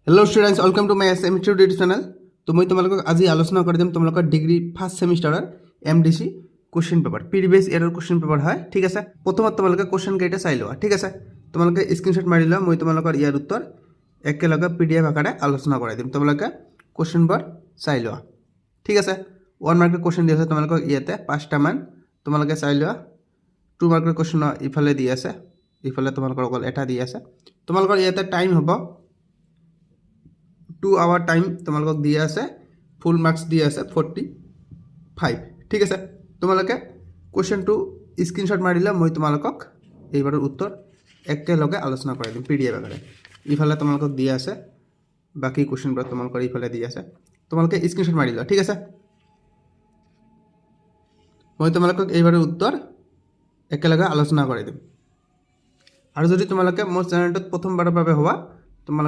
Hello students, welcome to my SMT YouTube channel. तो मैं तुम आज आलोचना कर दिम तुम degree first semester MDC question paper previous year question paper है। ठीक है, प्रथम तुम क्वेश्चन केटा चाई ला। ठीक है, तुम स्क्रीनशॉट मारि ला। मैं तुम यार उत्तर एके पीडीएफ आकारे आलोचना कर दिम। तुम क्वेश्चन बर चाई ला। ठीक है, 1 मार्कर क्वेश्चन दी तुम इते 5टा मान तुम चाई ला। 2 मार्कर क्वेश्चन इफाले दी आछे, इफाले तुम अकल एटा दी आछे। तुम इते टाइम हम 2 आवर टाइम तुम दिए आछे। फुल मार्क्स दिए आछे 45। ठीक है, तुम क्वेश्चन 2 स्क्रीनशॉट मारिला। मैं तुम एबार उत्तर एके आलोचना कर दिम पीडीएफ आकारे। इफाले तुम दिए आछे बाकी क्वेश्चन तुम इफाले दिए आछे, तुम स्क्रीनशॉट मारिला। ठीक है, मैं तुम एबार उत्तर एके आलोचना कर दिम। और जो तुम मोर चैनल प्रथमबार भावे हवा तुम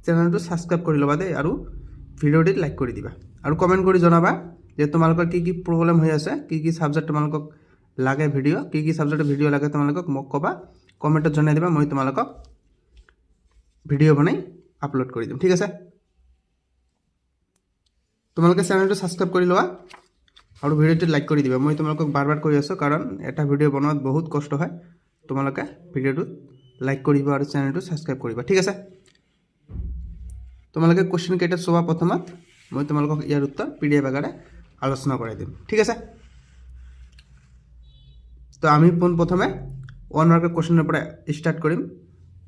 चैनल सबसक्राइब कर लबा दे और भिडिओटी लाइक कर दिबा और कमेंट कर जनाबा जे तुम की प्रॉब्लम हो आछे, की सब्जेक्ट तुम लागे भिडिओ, की सब्जेक्ट भिडिओ लागे तुम मक कबा कमेंट जनाई दिबा। मैं तुम भिडिओ बनाई आपलोड कर दिम। ठीक है, तुम चैनल सबसक्राइब कर लबा और भिडिओटी लाइक कर दिबा। मैं तुम बार बार कहि आछो कारण एटा भिडिओ बनात बहुत कष्ट है। तुम भिडिओ लाइक कर और चैनल सबसक्राइब कर। ठीक है, तुम क्वेश्चन केटा चोवा प्रथमत मैं तुम यार उत्तर पीडीएफ आकारे आलोचना कर दिम। ठीक है, तो आमी प्रथमे 1 मार्कर क्वेश्चन पर स्टार्ट करिम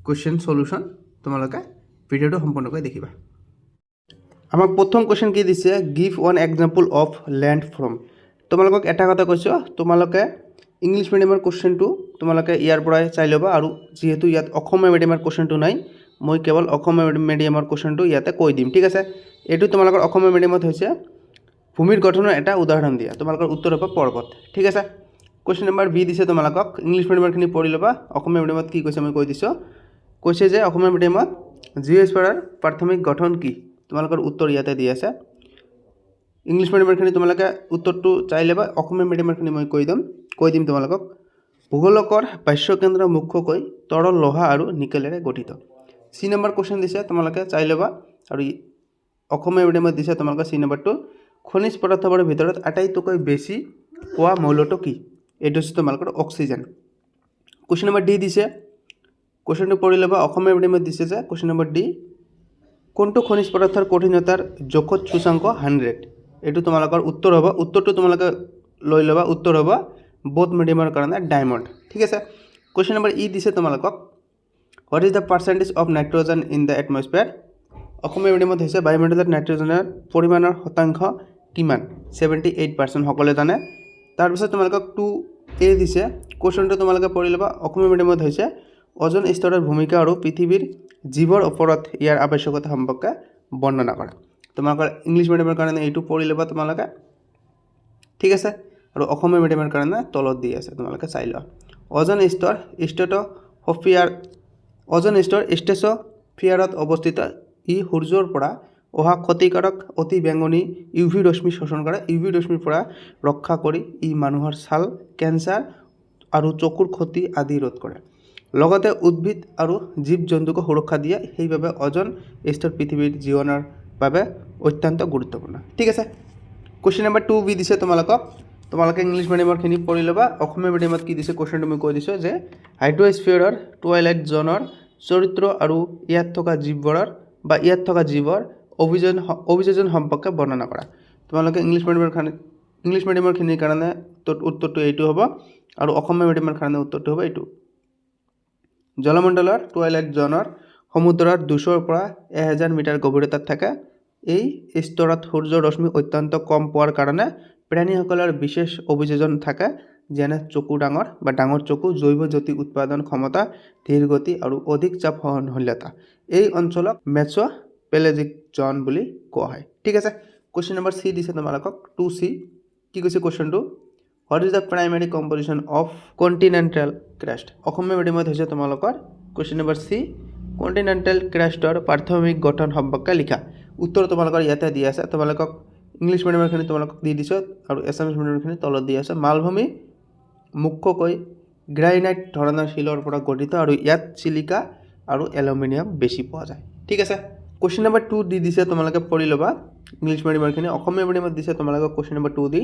क्वेश्चन सल्यूशन। तुम भिडिओ सम्पूर्ण देखा। आमाक प्रथम क्वेश्चन कि दिसे give one example of land from. तुम एटा कथा कैसा तुम इंग्लिश मीडियम क्वेश्चन तुम इयार चाई लबा और जीतु इतना मीडियम क्वेश्चन ना मैं केवल मीडियम क्वेश्चन इते कै दिम। ठीक है, ये तुम मीडियम भूमिर गठन एट उदाहरण दिया तुम उत्तर हम पर्वत। ठीक है, क्वेश्चन नम्बर बी दिसे तुम इंग्लिश मीडियम पढ़ी लबा। मीडियम कि कैसे मैं कै दिसो कैसे जे मीडियम जिओस्फेयर प्राथमिक गठन कि तुम उत्तर इते दी आछे। इंग्लिश मीडियम तुम उत्तर चाई लबा। मीडियम मैं कै दिम तुम भूगोलकर बाह्य केन्द्र मुख्यक तरल लोहा और निकेलेरे गठित। सी नम्बर क्वेश्चन दिसे तुम चाई लबा और मीडियम दिसे तुम सी नम्बर 2 खनिज पदार्थर भर आटाइतक बेसि पोआ मौलट कि ये तुम अक्सिजेन। क्वेश्चन नम्बर डी दिसे क्वेश्चन पढ़ी लबा। मीडियम दिसे क्वेश्चन नम्बर डी कोनटो खनिज पदार्थर कठिनतार जखत सूचांक 100 ये तुम उत्तर हम। उत्तर तुम लै लबा। उत्तर हम बोथ मीडियम कारण डायमंड। ठीक है, क्वेश्चन नम्बर ई दिसे तुम what is the percentage of nitrogen in the atmosphere. Medium वायुमंडल नाइट्रोजेनर परिमाणर शतांश किमान 78% सकले जाने। तार पिछत तुम 2A दिसे क्वेश्चन तुम पढ़ी लबा। मीडियम ओजोन स्तरर भूमिका और पृथिवीर जीवर ओपरत यार आवश्यकता सम्पर्के वर्णना कर। तुम इंग्लिश मीडियम कारण यू पढ़ी लबा तुम। ठीक है, और मीडियम कारण तलत दी आछे तुम चाई ला। ओजोन स्तर स्टेटोस्फियर ओजोन स्तर स्टेटोस्फियरत अवस्थित इ सूर्यर पर अहा क्षतिकारक अति बेंगनी इउभि रश्मि शोषण करे। इउभि रश्मिर पर रक्षा करी इ मानुहर छाल कैंसार और चकुर क्षति आदि रोध करे। लगते उद्भिद और जीव जंतुक सुरक्षा दिए সেইভাবে ओजोन स्तर पृथिवीर जीवनर भावे अत्यंत गुरुत्वपूर्ण। ठीक है, क्वेश्चन नम्बर 2B दिसे तुम इंग्लिश मीडियम पढ़ी लबा। मीडियम कि दिसे क्वेश्चन मैं कै दिसो जे हाइड्रोस्फियरर टुवाइलाइट जोनर चरित्र और इयात थका जीवबरर बा इयात थका जीवर अभियोजन सम्पर्के वर्णना करा। तुम इंग्लिश मीडियम कारण उत्तर यू हम और मीडियम कारण उत्तर हम यू। जलमंडलर टुवाइलाइट जोनर समुद्रर 200 পৰা 1000 মিটাৰ गभीरता থাকে। এই স্তৰত সূৰ্যৰ ৰশ্মি অত্যন্ত কম পোৱাৰ কাৰণে প্ৰাণীসকলৰ বিশেষ অভিযোজন থাকে যেনে চকু ডাঙৰ বা ডাঙৰ চকু, জৈৱ জ্যোতি উৎপাদন ক্ষমতা, ধীৰ গতি আৰু অধিক চাপ সহনশীলতা। এই অঞ্চলক মেছো পেলেজিক জোন বুলি কোৱা হয়। ঠিক আছে, क्वेश्चन नम्बर सी दिसे तुम 2C कि कैसे question two what is the primary composition of continental crust. Medium तुम क्वेश्चन नम्बर सी कन्टिनेन्टल क्रास्टर प्राथमिक गठन सम्पर्के लिखा। उत्तर तुम इते दी आछे। तुम इंग्लिश मीडियम तुम दी दिस और एसामिस मीडियम तलत दी आछे। मालभूमि मुख्यक ग्राइनाइट धৰণৰ শিলৰ পৰা গঠিত और इतना सिलिका और एलुमिनियम बेसि पाওয়া যায়। ठीक है, কুৱেশ্যন নম্বৰ 2 দি দিছে, তোমালোকে পঢ়ি ল'বা ইংলিছ মিডিয়ামৰখিনি। অসমীয়া মিডিয়ামত দিছে তোমালোকক কুৱেশ্যন নম্বৰ 2 দি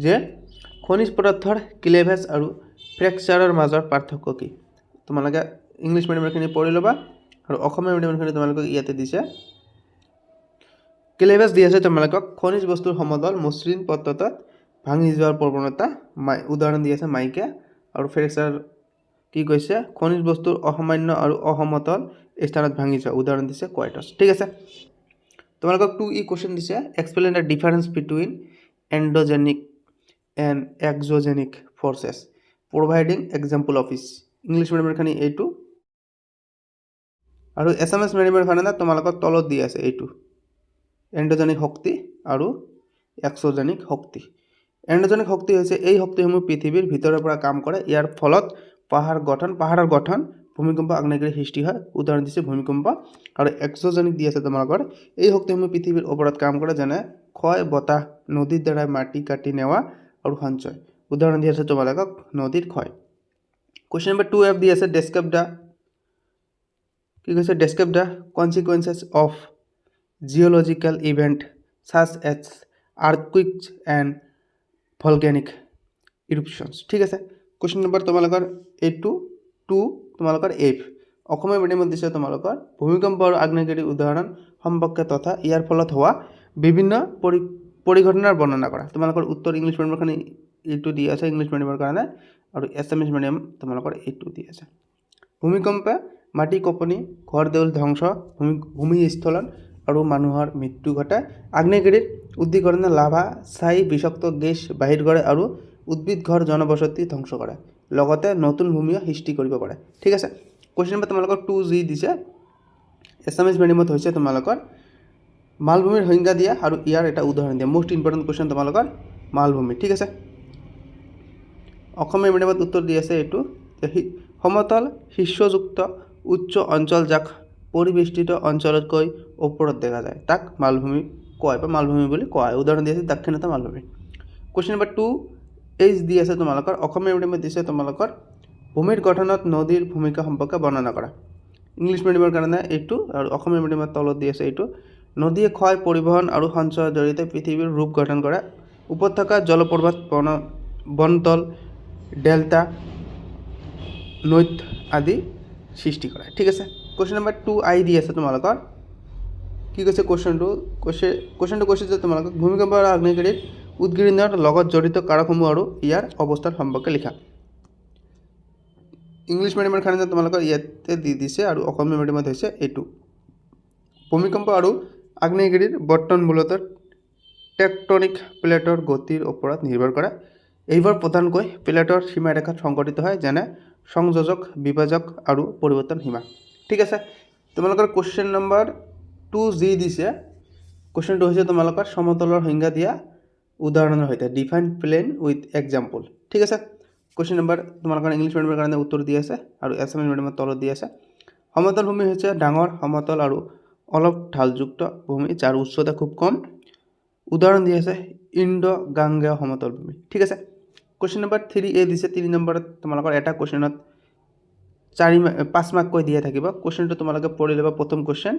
যে খনিজ পদাৰ্থৰ ক্লিভেজ আৰু ফ্ৰেকচাৰৰ মাজৰ পাৰ্থক্য কি। তোমালোকে ইংলিছ মিডিয়ামৰখিনি পঢ়ি ল'বা আৰু অসমীয়া মিডিয়ামৰখিনি তোমালোকক ইয়াতে দিছে ক্লিভেজ দি আছে তোমালোকক খনিজ বস্তুৰ সমতল মসৃণ পদ্ধতিত ভাঙি যোৱাৰ প্ৰৱণতা, উদাহৰণ দি আছে মাইকা। আৰু ফ্ৰেকচাৰ কি কৈছে, খনিজ বস্তুৰ অসামান্য আৰু অসমতল স্থানত ভাঙি যোৱা, উদাহৰণ দিছে কোৱাইটছ। ঠিক আছে, তোমালোকক 2E কুৱেশ্যন দিছে explain the difference between endogenic and exogenic forces providing example of each. English মিডিয়ামৰ কাৰণে এইটো আৰু এছামিছ মিডিয়ামৰ কাৰণে তোমালোকক তলত দি আছে এইটো এন্ডোজেনিক শক্তি আৰু এক্সোজেনিক শক্তি। এন্ডোজেনিক শক্তি হৈছে এই শক্তিসমূহ পৃথিৱীৰ ভিতৰৰ পৰা কাম কৰে, ইয়াৰ ফলত পাহাৰৰ গঠন ভূমিকম্প আগ্নেয়গিৰি সৃষ্টি হয়, উদাহৰণ দিছে ভূমিকম্প। আৰু এক্সোজেনিক দি আছে তোমালোকৰ এই শক্তিসমূহ পৃথিৱীৰ ওপৰত কাম কৰে, যেনে ক্ষয়, বতাহ, নদীৰ দ্বাৰা মাটি কাটি নেওয়া আৰু সঞ্চয়, উদাহৰণ দি আছে তোমালোকক নদীৰ ক্ষয়। কুৱেশ্যন নম্বৰ 2F দি আছে ডেছক্ৰাইব দ্য কি কৈছে, describe the consequences of geological event such as earthquakes and volcanic eruptions. ঠিক আছে, কুৱেশ্যন নম্বৰ তোমালোকৰ এইটো 2 তোমালোকৰ F। অসমীয়া মিডিয়ামত দিছে তোমালোকৰ ভূমিকম্প আৰু আগ্নেয়গিৰিৰ উদাহৰণ সম্পৰ্কে তথা ইয়াৰ ফলত হোৱা বিভিন্ন পৰিঘটনাৰ বৰ্ণনা কৰা। তোমালোকৰ উত্তৰ ইংলিছ মিডিয়ামৰ কাৰণে এইটো দি আছে ইংলিছ মিডিয়ামৰ কাৰণে, আৰু এছামিছ মিডিয়াম তোমালোকৰ এইটো দি আছে। ভূমিকম্পে মাটি কঁপনি, ঘৰ দেউল ধ্বংস, ভূমিস্খলন আৰু মানুহৰ মৃত্যু ঘটায়। আগ্নেয়গিৰিৰ উদ্দীকৰণে লাভা, ছাই, বিষাক্ত গেছ বাহিৰ কৰে আৰু উদ্ভিদ ঘৰ জনবসতি ধ্বংস কৰে, লগতে নতুন ভূমিও সৃষ্টি কৰিব পাৰে। ঠিক আছে, কুৱেশ্যন নম্বৰ তোমালোকৰ 2G দিছে এছামিছ মিডিয়ামত হৈছে তোমালোকৰ মালভূমিৰ সংজ্ঞা দিয়া আৰু ইয়াৰ এটা উদাহৰণ দিয়া। মোষ্ট ইম্পৰ্টেণ্ট কুৱেশ্যন তোমালোকৰ মালভূমি। ঠিক আছে, অসমীয়া মিডিয়ামত উত্তৰ দি আছে এইটো সমতল শীৰ্ষযুক্ত উচ্চ অঞ্চল যাক পৰিবেষ্টিত অঞ্চলতকৈ ওপৰত দেখা যায় তাক মালভূমি কয় বা মালভূমি বুলি কোৱা হয়, উদাহৰণ দি আছে দাক্ষিণাত্য মালভূমি। কুৱেশ্যন নম্বৰ 2H দি আছে তোমালোকৰ অসমীয়া মিডিয়ামত দিছে তোমালোকৰ ভূমিৰ গঠনত নদীৰ ভূমিকা সম্পৰ্কে বৰ্ণনা কৰা। ইংলিছ মিডিয়ামৰ কাৰণে এইটো আৰু অসমীয়া মিডিয়ামৰ তলত দি আছে এইটো নদীয়ে ক্ষয়, পৰিবহণ আৰু সঞ্চয়ৰ জৰিয়তে পৃথিৱীৰ ৰূপ গঠন কৰে, উপত্যকা, জলপ্ৰপাত, বনতল, ডেল্টা, নৈত আদি সৃষ্টি কৰে। ঠিক আছে, কুৱেশ্যন নম্বৰ 2I দি আছে তোমালোকৰ কি কৈছে কুৱেশ্যনটো কৈছে যে তোমালোকক ভূমিকম্প আৰু আগ্নেয়গিৰিৰ উদগিৰণৰ লগত জড়িত কাৰকসমূহ আৰু ইয়াৰ অৱস্থাৰ সম্পৰ্কে লিখা। ইংলিছ মিডিয়ামৰ কাৰণে তোমালোকৰ ইয়াতে দি দিছে আৰু অসমীয়া মিডিয়ামত হৈছে এইটো ভূমিকম্প আৰু আগ্নেয়গিৰিৰ বৰ্তন মূলতঃ টেকটনিক প্লেটৰ গতিৰ ওপৰত নিৰ্ভৰ কৰে। এইবোৰ প্ৰধানকৈ প্লেটৰ সীমাৰেখাত সংঘটিত হয়, যেনে সংযোজক, বিভাজক আৰু পৰিৱৰ্তন সীমা। ঠিক আছে, তোমালোকৰ কুৱেশ্যন নম্বৰ 2G দিছে। কুৱেশ্যনটো হৈছে তোমালোকৰ সমতলৰ সংজ্ঞা দিয়া উদাহৰণৰ সৈতে ডিফাইন প্লেন উইথ এক্সাম্পল। ঠিক আছে, কুৱেশ্যন নম্বৰ তোমালোকৰ ইংলিছ মিডিয়ামৰ কাৰণে উত্তৰ দি আছে আৰু এছামিছ মিডিয়ামৰ তলত দি আছে সমতল ভূমি হৈছে ডাঙৰ সমতল আৰু অলপ ঢালযুক্ত ভূমি যাৰ উচ্চতা খুব কম, উদাহৰণ দি আছে ইণ্ডো গাঙ্গেয় সমতল ভূমি। ঠিক আছে, কুৱেশ্যন নম্বৰ 3A দিছে। 3 নম্বৰত তোমালোকৰ এটা কুৱেশ্যনত 5 মাৰ্ককৈ দিয়া থাকিব। কুৱেশ্যনটো তোমালোকে পঢ়ি ল'বা। প্ৰথম কুৱেশ্যন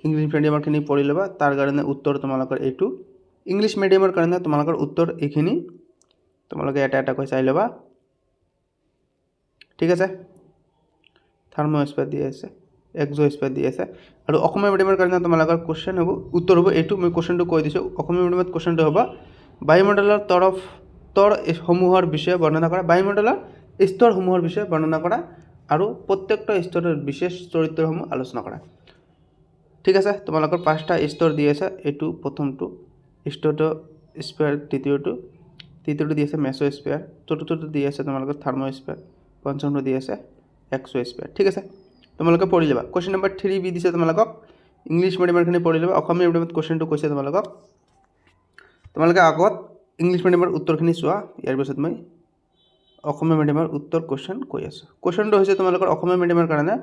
ইংলিছ মিডিয়ামৰখিনি পঢ়ি ল'বা, তাৰ কাৰণে উত্তৰ তোমালোকৰ এইটো। ইংলিছ মিডিয়ামৰ কাৰণে তোমালোকৰ উত্তৰ এইখিনি তোমালোকে এটা এটাকৈ চাই ল'বা। ঠিক আছে, থাৰ্মোস্ফিয়াৰ দি আছে, এক্সোস্ফিয়াৰ দি আছে। আৰু অসমীয়া মিডিয়ামৰ কাৰণে তোমালোকৰ কুৱেশ্যন হ'ব উত্তৰ হ'ব এইটো। মই কুৱেশ্যনটো কৈ দিছোঁ। অসমীয়া মিডিয়ামত কুৱেশ্যনটো হ'ব বায়ুমণ্ডলৰ স্তৰসমূহৰ বিষয়ে বৰ্ণনা কৰা। বায়ুমণ্ডলৰ স্তৰসমূহৰ বিষয়ে বৰ্ণনা কৰা আৰু প্ৰত্যেকটা স্তৰৰ বিশেষ চৰিত্ৰসমূহ আলোচনা কৰা। ঠিক আছে, তোমালোকৰ 5টা স্তৰ দি আছে। এইটো প্ৰথমটো ষ্ট্ৰেটোস্ফিয়াৰ, তৃতীয়টো দি আছে মেছোস্ফিয়াৰ, চতুৰ্থটো দি আছে তোমালোকৰ থাৰ্মোস্ফিয়াৰ, পঞ্চমটো দি আছে এক্সোস্ফিয়াৰ। ঠিক আছে, তোমালোকে পঢ়ি ল'বা। কুৱেশ্যন নম্বৰ 3B দিছে তোমালোকক ইংলিছ মিডিয়ামৰখিনি পঢ়ি ল'বা। অসমীয়া মিডিয়ামত কুৱেশ্যনটো কৈছে তোমালোকে আগত ইংলিছ মিডিয়ামৰ উত্তৰখিনি চোৱা, ইয়াৰ পিছত মই অসমীয়া মিডিয়ামৰ উত্তৰ কুৱেশ্যন কৈ আছোঁ। কুৱেশ্যনটো হৈছে তোমালোকৰ অসমীয়া মিডিয়ামৰ কাৰণে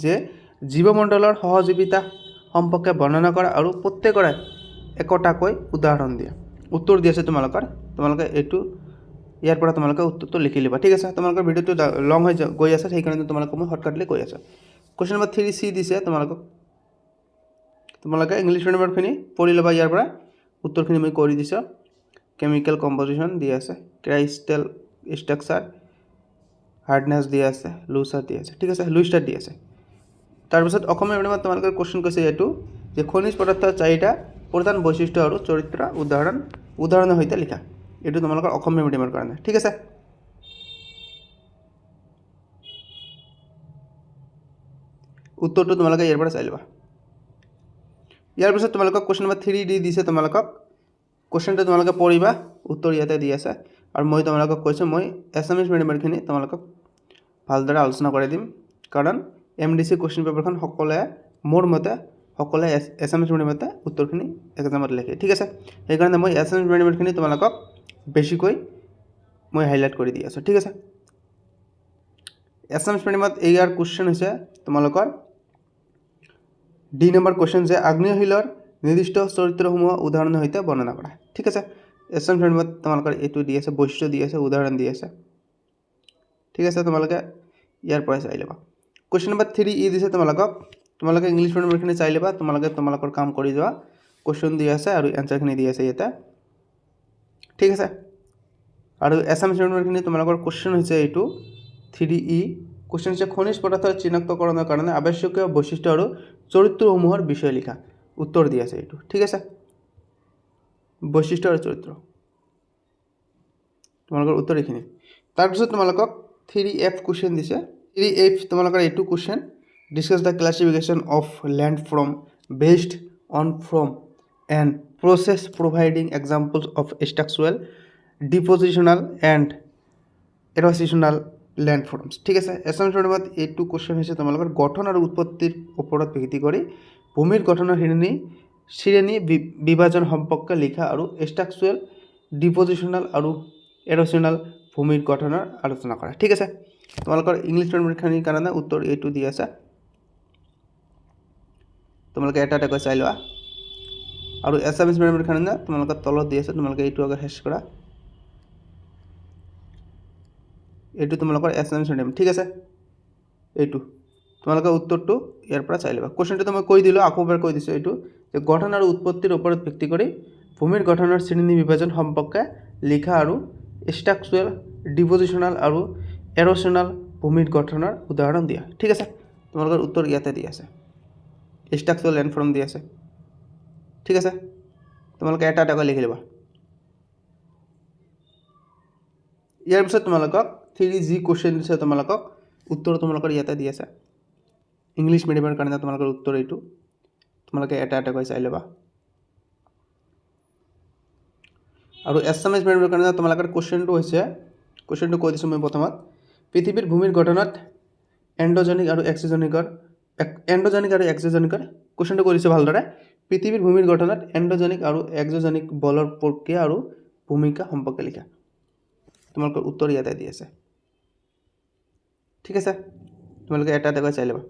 যে জীৱমণ্ডলৰ সহজীৱিতা সম্পৰ্কে বৰ্ণনা কৰা আৰু প্ৰত্যেকৰে একোটাকৈ উদাহৰণ দিয়া। উত্তৰ দি আছে তোমালোকে এইটো ইয়াৰ পৰা তোমালোকে উত্তৰটো লিখি ল'বা। ঠিক আছে, তোমালোকৰ ভিডিঅ'টো লং হৈ গৈ আছে, সেইকাৰণে তোমালোকক মই শৰ্টকাটলি কৈ আছোঁ। কুৱেশ্যন নম্বৰ 3C দিছে তোমালোকক তোমালোকে ইংলিছ মিডিয়ামৰখিনি পঢ়ি ল'বা। ইয়াৰ পৰা উত্তৰখিনি মই কৰি দিছোঁ। কেমিকেল কম্পজিশ্যন দি আছে, ক্ৰাইষ্টেল ষ্ট্ৰাকচাৰ, হাৰ্ডনেছ দি আছে, লুচাৰ দি আছে, ঠিক আছে, লুইষ্টাৰ দি আছে। তাৰপিছত অসমীয়া মিডিয়ামত তোমালোকৰ কুৱেশ্যন কৈছে এইটো যে খনিজ পদাৰ্থৰ চাৰিটা প্ৰধান বৈশিষ্ট্য আৰু চৰিত্ৰ উদাহৰণৰ সৈতে লিখা। এইটো তোমালোকৰ অসমীয়া মিডিয়ামৰ কাৰণে, ঠিক আছে। উত্তৰটো তোমালোকে ইয়াৰ পৰা চাই ল'বা। ইয়াৰ পিছত তোমালোকক কুৱেশ্যন নম্বৰ 3 দি দিছে। তোমালোকক কুৱেশ্যনটো তোমালোকে পঢ়িবা, উত্তৰ ইয়াতে দি আছে। আৰু মই তোমালোকক কৈছোঁ মই এছামিছ মিডিয়ামৰখিনি তোমালোকক ভালদৰে আলোচনা কৰি দিম, কাৰণ MDC কুৱেশ্যন পেপাৰখন সকলোৱে মোৰ মতে সকলোৱে এছামিছ মিডিয়ামতে উত্তৰখিনি এক্সামত লিখে, ঠিক আছে। সেইকাৰণে মই এছামিছ মিডিয়ামৰখিনি তোমালোকক বেছিকৈ মই হাইলাইট কৰি দি আছোঁ, ঠিক আছে। এছামিছ মিডিয়ামত ইয়াৰ কুৱেশ্যন হৈছে তোমালোকৰ D নম্বৰ কুৱেশ্যন যে আগ্নেয়শিলৰ নিৰ্দিষ্ট চৰিত্ৰসমূহ উদাহৰণৰ সৈতে বৰ্ণনা কৰা, ঠিক আছে। এছামিছ মিডিয়ামত তোমালোকৰ এইটো দি আছে, বৈশিষ্ট্য দি আছে, উদাহৰণ দি আছে, ঠিক আছে। তোমালোকে ইয়াৰ পৰাই চাই ল'বা। কুৱেশ্যন নম্বৰ 3 দিছে তোমালোকে ইংলিছ মিডিয়ামৰখিনি চাই ল'বা। তোমালোকৰ কাম কৰি যোৱা। কুৱেশ্যন দি আছে আৰু এনচাৰখিনি দি আছে ইয়াতে, ঠিক আছে। আৰু এছামিছ মিডিয়ামৰখিনি তোমালোকৰ কুৱেশ্যন হৈছে এইটো 3E কুৱেশ্যন হৈছে খনিজ পদাৰ্থৰ চিনাক্তকৰণৰ কাৰণে আৱশ্যকীয় বৈশিষ্ট্য আৰু চৰিত্ৰসমূহৰ বিষয়ে লিখা। উত্তৰ দি আছে এইটো, ঠিক আছে। বৈশিষ্ট্য আৰু চৰিত্ৰ তোমালোকৰ উত্তৰ এইখিনি। তাৰপিছত তোমালোকক 3F কুৱেশ্যন দিছে। 3F তোমালোকৰ এইটো question discuss the classification of land form based on form and process providing examples of structural depositional and erosional land forms, ঠিক আছে। এছামিছ মিডিয়ামত এইটো কুৱেশ্যন হৈছে তোমালোকৰ গঠন আৰু উৎপত্তিৰ ওপৰত ভিত্তি কৰি ভূমিৰ গঠনৰ শ্ৰেণী বিভাজন সম্পৰ্কে লিখা আৰু ষ্ট্ৰাকচাৰেল ডিপজিশ্যনাল আৰু এৰ'চিশ্যনাল ভূমিৰ গঠনৰ আলোচনা কৰা, ঠিক আছে। তোমালোকৰ ইংলিছ মিডিয়ামৰখিনিৰ কাৰণে উত্তৰ এইটো দি আছে। তোমালোকে এটা এটাকৈ চাই লোৱা। আৰু এছামিছ মিডিয়ামৰ কাৰণে তোমালোকৰ তলত দি আছে, তোমালোকে এইটো আগত শেষ কৰা। এইটো তোমালোকৰ এছামিছ মিডিয়াম, ঠিক আছে। এইটো তোমালোকে উত্তৰটো ইয়াৰ পৰা চাই ল'বা। কুৱেশ্যনটো মই কৈ দিলোঁ, আকৌ এবাৰ কৈ দিছোঁ এইটো যে গঠন আৰু উৎপত্তিৰ ওপৰত ভিত্তি কৰি ভূমিৰ গঠনৰ শ্ৰেণী বিভাজন সম্পৰ্কে লিখা আৰু ষ্ট্ৰাকচাৰেল ডিপজিশ্যনাল আৰু এৰ'চিশ্যনাল ভূমিৰ গঠনৰ উদাহৰণ দিয়া, ঠিক আছে। তোমালোকৰ উত্তৰ ইয়াতে দি আছে, ষ্ট্ৰাকচাৰেল লেণ্ড ফৰ্ম দি আছে, ঠিক আছে। তোমালোকে এটা এটাকৈ লিখি ল'বা। ইয়াৰ পিছত তোমালোকক 3G কুৱেশ্যন দিছে। তোমালোকক উত্তৰ তোমালোকৰ ইয়াতে দি আছে। ইংলিছ মিডিয়ামৰ কাৰণে তোমালোকৰ উত্তৰ এইটো। তোমালোকে এটা এটাকৈ চাই ল'বা। আৰু এছামিছ মিডিয়ামৰ কাৰণে তোমালোকৰ কুৱেশ্যনটো হৈছে, কুৱেশ্যনটো কৈ দিছোঁ মই প্ৰথমত, পৃথিৱীৰ ভূমিৰ গঠনত এণ্ডোজেনিক আৰু এক্সোজেনিকৰ কুৱেশ্যনটো কৈ দিছোঁ ভালদৰে। পৃথিৱীৰ ভূমিৰ গঠনত এণ্ডোজেনিক আৰু এক্সোজেনিক বলৰ প্ৰক্ৰিয়া আৰু ভূমিকা সম্পৰ্কে লিখা। তোমালোকৰ উত্তৰ ইয়াতে দি আছে, ঠিক আছে। তোমালোকে এটা এটাকৈ চাই ল'বা।